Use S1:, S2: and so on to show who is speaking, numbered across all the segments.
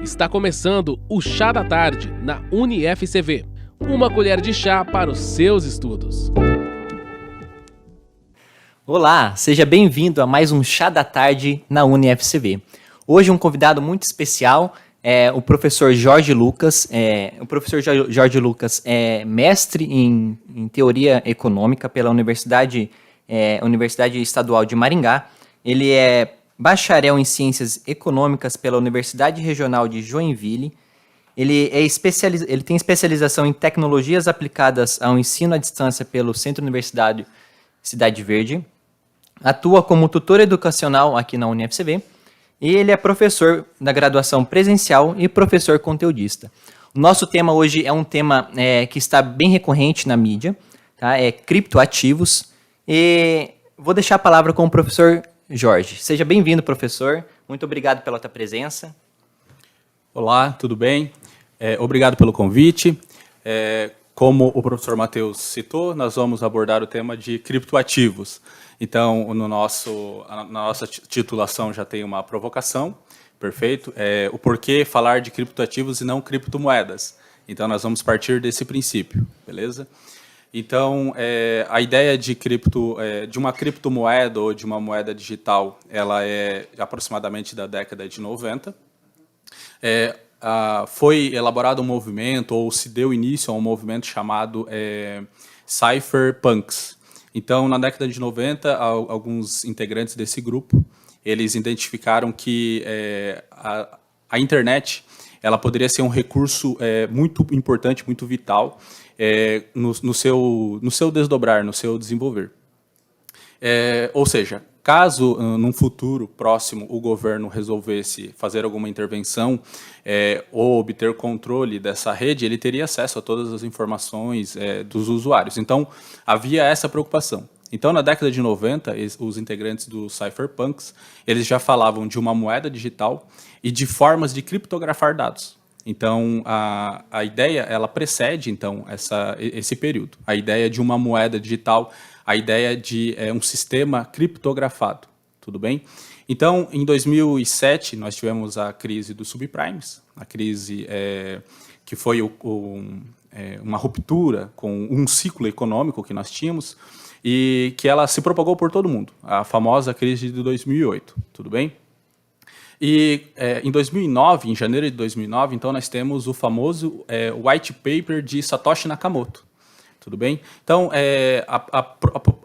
S1: Está começando o Chá da Tarde, na UniFCV. Uma colher de chá para os seus estudos.
S2: Olá, seja bem-vindo a mais um Chá da Tarde na UniFCV. Hoje um convidado muito especial é o professor Jorge Lucas. O professor Jorge Lucas é mestre em Teoria Econômica pela Universidade Estadual de Maringá. Ele é bacharel em Ciências Econômicas pela Universidade Regional de Joinville. Ele tem especialização em Tecnologias Aplicadas ao Ensino à Distância pelo Centro Universitário Cidade Verde. Atua como tutor educacional aqui na UniFCV. E ele é professor da graduação presencial e professor conteudista. O nosso tema hoje é um tema que está bem recorrente na mídia, tá? É criptoativos. E vou deixar a palavra com o professor Jorge. Seja bem-vindo, professor. Muito obrigado pela tua presença.
S3: Olá, tudo bem? Obrigado pelo convite. Como o professor Matheus citou, nós vamos abordar o tema de criptoativos. Então, na nossa titulação já tem uma provocação, perfeito? O porquê falar de criptoativos e não criptomoedas. Então, nós vamos partir desse princípio, beleza? Então, a ideia de uma criptomoeda ou de uma moeda digital, ela é aproximadamente da década de 90. Foi elaborado um movimento, ou se deu início a um movimento chamado Cypherpunks. Então, na década de 90, alguns integrantes desse grupo, eles identificaram que a internet ela poderia ser um recurso muito importante, muito vital, no seu desdobrar, no seu desenvolver. Ou seja, caso num futuro próximo o governo resolvesse fazer alguma intervenção ou obter controle dessa rede, ele teria acesso a todas as informações dos usuários. Então, havia essa preocupação. Então, na década de 90, os integrantes do Cypherpunks, eles já falavam de uma moeda digital e de formas de criptografar dados. Então, a ideia, ela precede, então, esse período. A ideia de uma moeda digital, a ideia de um sistema criptografado, tudo bem? Então, em 2007, nós tivemos a crise dos subprimes, a crise que foi uma ruptura com um ciclo econômico que nós tínhamos e que ela se propagou por todo mundo, a famosa crise de 2008, tudo bem? E em 2009, em janeiro de 2009, então nós temos o famoso white paper de Satoshi Nakamoto, tudo bem? Então,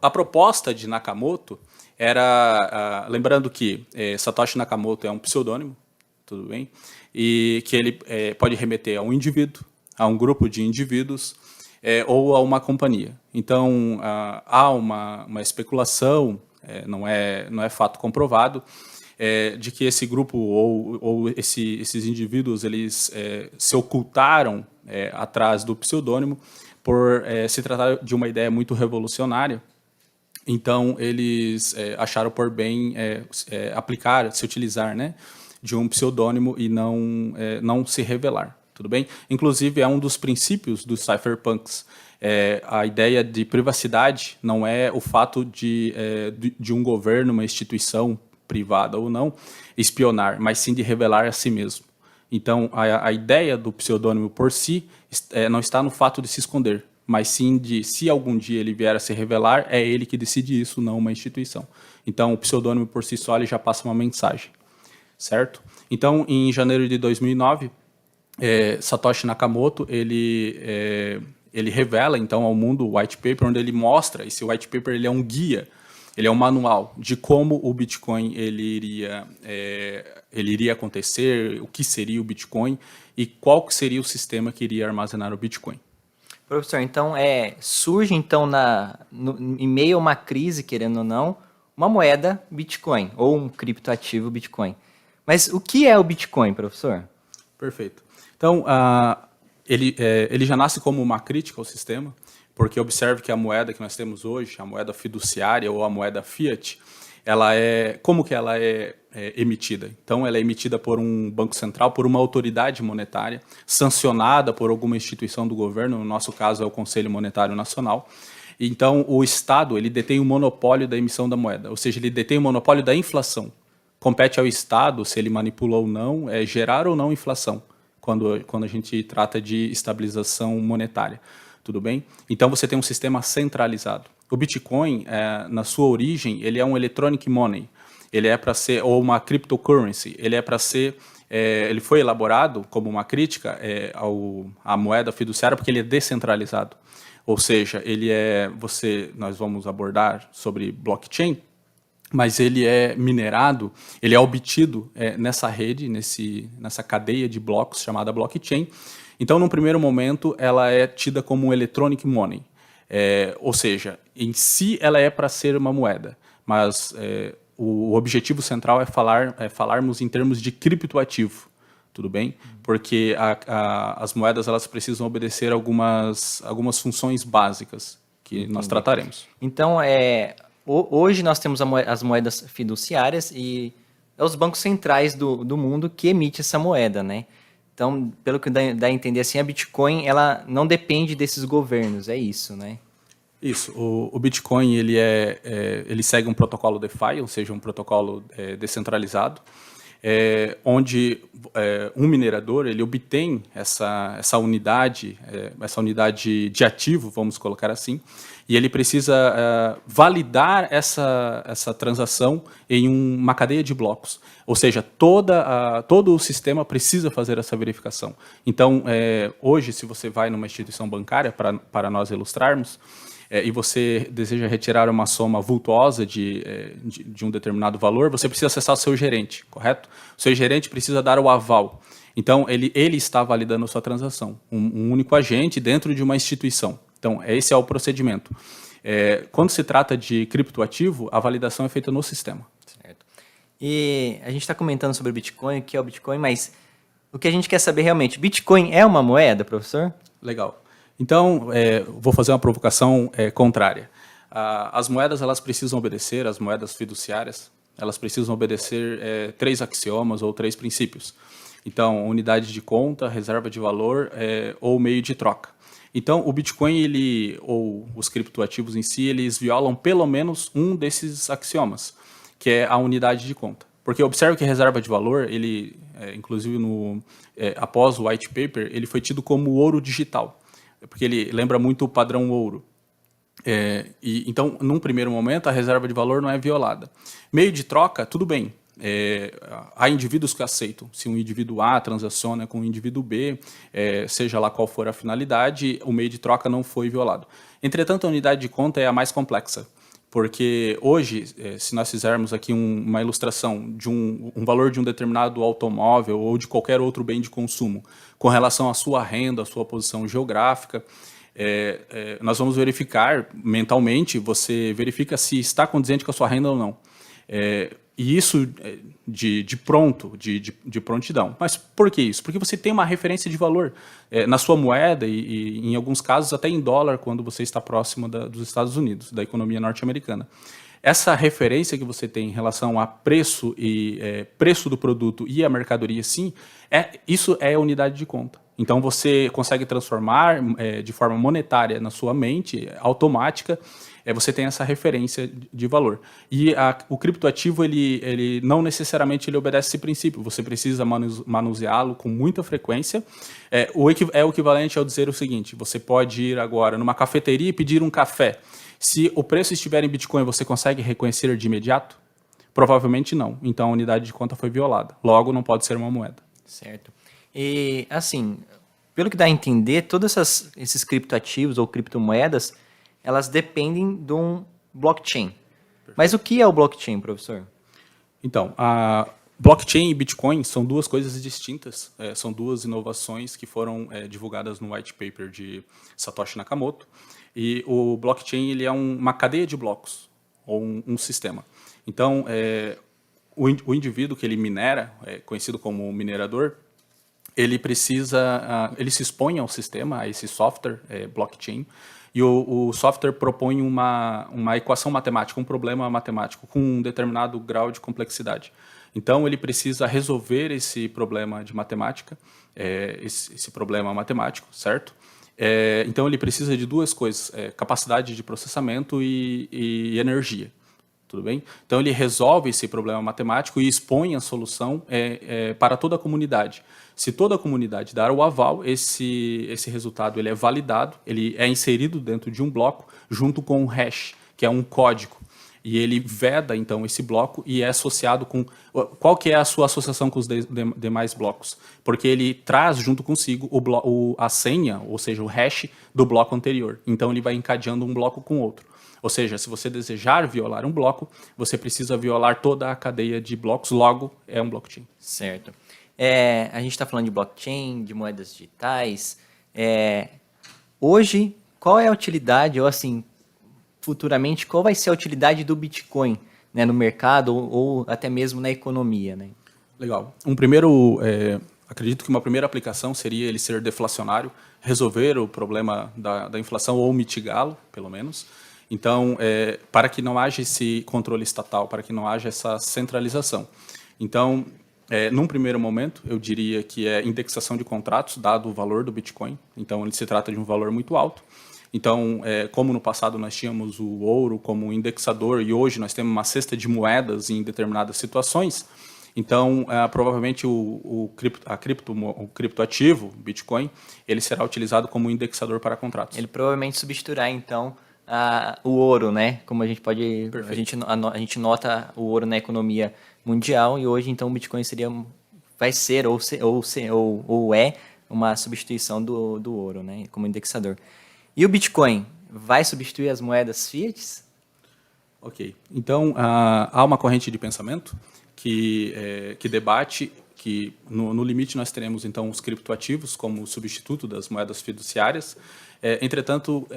S3: a proposta de Nakamoto era, lembrando que Satoshi Nakamoto é um pseudônimo, tudo bem? E que ele pode remeter a um indivíduo, a um grupo de indivíduos ou a uma companhia. Então, há uma especulação, não é fato comprovado, de que esse grupo ou esses indivíduos eles se ocultaram atrás do pseudônimo por se tratar de uma ideia muito revolucionária. Então, eles acharam por bem se utilizar, né, de um pseudônimo e não se revelar, tudo bem? Inclusive, é um dos princípios dos cypherpunks. A ideia de privacidade não é o fato de um governo, uma instituição privada ou não, espionar, mas sim de revelar a si mesmo. Então, a ideia do pseudônimo por si não está no fato de se esconder, mas sim de, se algum dia ele vier a se revelar, é ele que decide isso, não uma instituição. Então, o pseudônimo por si só ele já passa uma mensagem, certo? Então, em janeiro de 2009, Satoshi Nakamoto, ele revela, então, ao mundo o white paper, onde ele mostra, esse white paper ele é um guia, ele é um manual de como o Bitcoin ele iria acontecer, o que seria o Bitcoin e qual que seria o sistema que iria armazenar o Bitcoin.
S2: Professor, então surge então em meio a uma crise, querendo ou não, uma moeda Bitcoin ou um criptoativo Bitcoin. Mas o que é o Bitcoin, professor?
S3: Perfeito. Então, ele já nasce como uma crítica ao sistema, porque observe que a moeda que nós temos hoje, a moeda fiduciária ou a moeda fiat, como que ela é emitida? Então, ela é emitida por um banco central, por uma autoridade monetária, sancionada por alguma instituição do governo, no nosso caso é o Conselho Monetário Nacional. Então, o Estado ele detém o monopólio da emissão da moeda, ou seja, ele detém o monopólio da inflação. compete ao Estado, se ele manipula ou não, gerar ou não inflação, quando a gente trata de estabilização monetária. Tudo bem? Então, você tem um sistema centralizado. O Bitcoin, na sua origem, ele é um electronic money. Ele é para ser, ou uma cryptocurrency, ele é para ser, ele foi elaborado como uma crítica à moeda fiduciária porque ele é descentralizado. Ou seja, nós vamos abordar sobre blockchain, mas ele é minerado, ele é obtido nessa rede, nessa cadeia de blocos chamada blockchain. Então, num primeiro momento, ela é tida como um electronic money. Ou seja, em si ela é para ser uma moeda, mas o objetivo central é falarmos em termos de criptoativo, tudo bem? Porque as moedas elas precisam obedecer algumas funções básicas que nós trataremos.
S2: Então, hoje nós temos as moedas fiduciárias e é os bancos centrais do mundo que emitem essa moeda, né? Então, pelo que dá a entender, assim, a Bitcoin ela não depende desses governos, é isso, né?
S3: Isso. O Bitcoin ele segue um protocolo DeFi, ou seja, um protocolo descentralizado, onde um minerador ele obtém essa unidade de ativo, vamos colocar assim, e ele precisa validar essa transação em uma cadeia de blocos. Ou seja, todo o sistema precisa fazer essa verificação. Então, hoje, se você vai numa instituição bancária, para nós ilustrarmos, e você deseja retirar uma soma vultuosa de um determinado valor, você precisa acessar o seu gerente, correto? O seu gerente precisa dar o aval. Então, ele está validando a sua transação, um único agente dentro de uma instituição. Então, esse é o procedimento. Quando se trata de criptoativo, a validação é feita no sistema.
S2: Certo. E a gente está comentando sobre o Bitcoin, o que é o Bitcoin, mas o que a gente quer saber realmente, Bitcoin é uma moeda, professor?
S3: Legal. Então, vou fazer uma provocação contrária. As moedas elas precisam obedecer, as moedas fiduciárias, elas precisam obedecer 3 axiomas ou 3 princípios. Então, unidade de conta, reserva de valor ou meio de troca. Então, o Bitcoin ou os criptoativos em si, eles violam pelo menos um desses axiomas, que é a unidade de conta. Porque observe que reserva de valor, inclusive após o white paper, ele foi tido como ouro digital, porque ele lembra muito o padrão ouro. Então, num primeiro momento, a reserva de valor não é violada. Meio de troca, tudo bem. Há indivíduos que aceitam. Se um indivíduo A transaciona com um indivíduo B, seja lá qual for a finalidade, o meio de troca não foi violado. Entretanto, a unidade de conta é a mais complexa, porque hoje, se nós fizermos aqui uma ilustração de um valor de um determinado automóvel ou de qualquer outro bem de consumo, com relação à sua renda, à sua posição geográfica, nós vamos verificar mentalmente, você verifica se está condizente com a sua renda ou não. E isso de prontidão. Mas por que isso? Porque você tem uma referência de valor na sua moeda e, em alguns casos, até em dólar, quando você está próximo dos Estados Unidos, da economia norte-americana. Essa referência que você tem em relação a preço preço do produto e a mercadoria, sim, isso é a unidade de conta. Então, você consegue transformar de forma monetária na sua mente, automática, você tem essa referência de valor. E o criptoativo, ele não necessariamente ele obedece esse princípio. Você precisa manuseá-lo com muita frequência. É o equivalente ao dizer o seguinte: você pode ir agora numa cafeteria e pedir um café. Se o preço estiver em Bitcoin, você consegue reconhecer de imediato? Provavelmente não. Então, a unidade de conta foi violada. Logo, não pode ser uma moeda.
S2: Certo. E, assim, pelo que dá a entender, todos esses criptoativos ou criptomoedas, elas dependem de um blockchain. Perfeito. Mas o que é o blockchain, professor?
S3: Então, a blockchain e Bitcoin são duas coisas distintas, são duas inovações que foram divulgadas no white paper de Satoshi Nakamoto. E o blockchain ele é uma cadeia de blocos, ou um sistema. Então, o indivíduo que ele minera, conhecido como minerador, ele se expõe ao sistema, a esse software, blockchain, e o software propõe uma equação matemática, um problema matemático com um determinado grau de complexidade. Então, ele precisa resolver esse problema de matemática, esse problema matemático, certo? Então, ele precisa de duas coisas, capacidade de processamento e energia. tudo bem? Então ele resolve esse problema matemático e expõe a solução para toda a comunidade. Se toda a comunidade dar o aval, esse resultado ele é validado, ele é inserido dentro de um bloco junto com um hash, que é um código. E ele veda, então, esse bloco e é associado com... Qual que é a sua associação com os demais blocos? Porque ele traz junto consigo a senha, ou seja, o hash do bloco anterior. Então, ele vai encadeando um bloco com outro. Ou seja, se você desejar violar um bloco, você precisa violar toda a cadeia de blocos, logo é um blockchain.
S2: Certo. A gente está falando de blockchain, de moedas digitais. Hoje, qual é a utilidade, ou assim, futuramente, qual vai ser a utilidade do Bitcoin, né, no mercado ou até mesmo na economia, né?
S3: Legal. Acredito que uma primeira aplicação seria ele ser deflacionário, resolver o problema da inflação ou mitigá-lo, pelo menos. Então, para que não haja esse controle estatal, para que não haja essa centralização. Então, num primeiro momento, eu diria que é indexação de contratos, dado o valor do Bitcoin. Então, ele se trata de um valor muito alto. Então, como no passado nós tínhamos o ouro como um indexador e hoje nós temos uma cesta de moedas em determinadas situações, então, provavelmente o criptoativo, Bitcoin, ele será utilizado como indexador para contratos.
S2: Ele provavelmente substituirá, então, o ouro, né? Como a gente pode... A gente nota o ouro na economia mundial e hoje, então, o Bitcoin vai ser ou é uma substituição do ouro, né? Como indexador. E o Bitcoin vai substituir as moedas fiat?
S3: Ok. Então, há uma corrente de pensamento que debate que, no limite, nós teremos, então, os criptoativos como substituto das moedas fiduciárias. Entretanto,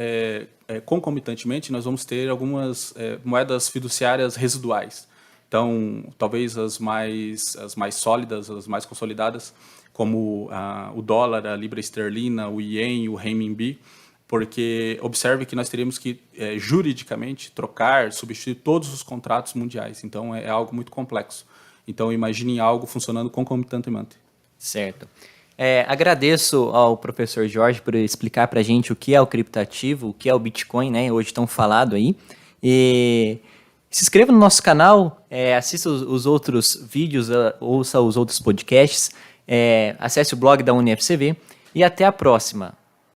S3: concomitantemente, nós vamos ter algumas moedas fiduciárias residuais. Então, talvez as mais sólidas, as mais consolidadas, como o dólar, a libra esterlina, o ien, o renminbi, porque observe que nós teríamos que, juridicamente, trocar, substituir todos os contratos mundiais. Então, é algo muito complexo. Então, imagine algo funcionando concomitantemente.
S2: Certo. Agradeço ao professor Jorge por explicar para a gente o que é o criptoativo, o que é o Bitcoin, né? Hoje tão falado aí. E se inscreva no nosso canal, assista os outros vídeos, ouça os outros podcasts, acesse o blog da UniFCV e até a próxima.